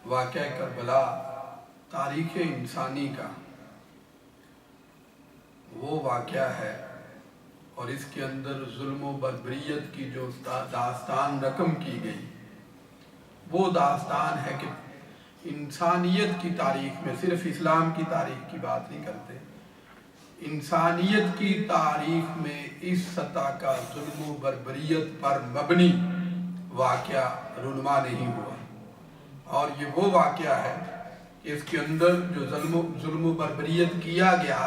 واقعہ کربلا تاریخ انسانی کا وہ واقعہ ہے، اور اس کے اندر ظلم و بربریت کی جو داستان رقم کی گئی، وہ داستان ہے کہ انسانیت کی تاریخ میں، صرف اسلام کی تاریخ کی بات نہیں کرتے، انسانیت کی تاریخ میں اس سطح کا ظلم و بربریت پر مبنی واقعہ رونما نہیں ہوا۔ اور یہ وہ واقعہ ہے کہ اس کے اندر جو ظلم و بربریت کیا گیا،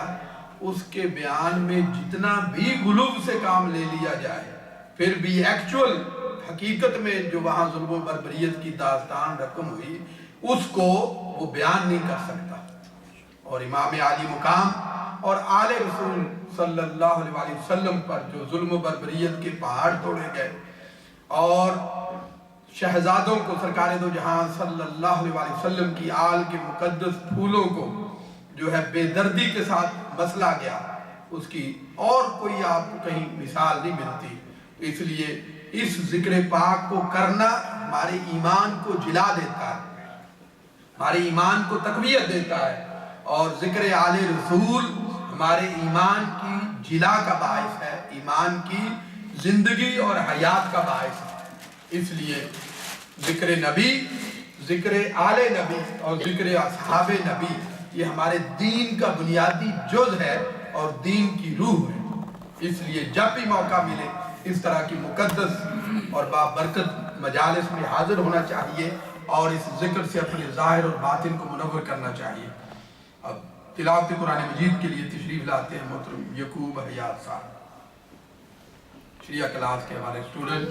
اس کے بیان میں جتنا بھی غلو سے کام لے لیا جائے، پھر بھی ایکچول حقیقت میں جو وہاں ظلم و بربریت کی داستان رقم ہوئی، اس کو وہ بیان نہیں کر سکتا۔ اور امام عالی مقام اور آل رسول صلی اللہ علیہ وسلم پر جو ظلم و بربریت کے پہاڑ توڑے گئے، اور شہزادوں کو سرکار دو جہاں صلی اللہ علیہ وسلم کی آل کے مقدس پھولوں کو جو ہے بے دردی کے ساتھ مسلا گیا، اس کی اور کوئی آپ کو کہیں مثال نہیں ملتی۔ اس لیے اس ذکر پاک کو کرنا ہمارے ایمان کو جلا دیتا ہے، ہمارے ایمان کو تقویت دیتا ہے، اور ذکر آل رسول ہمارے ایمان کی جلا کا باعث ہے، ایمان کی زندگی اور حیات کا باعث ہے۔ اس لیے ذکر نبی، ذکر آل نبی اور ذکر اصحاب نبی یہ ہمارے دین کا بنیادی جز ہے اور دین کی روح ہے۔ اس لیے جب بھی موقع ملے اس طرح کی مقدس اور بابرکت مجالس میں حاضر ہونا چاہیے، اور اس ذکر سے اپنے ظاہر اور باطن کو منور کرنا چاہیے۔ اب تلاوت قرآن مجید کے لیے تشریف لاتے ہیں محترم یعقوب حیات صاحب، شریعہ کلاس کے ہمارے اسٹوڈنٹ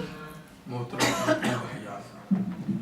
محترم یعقوب حیات صاحب۔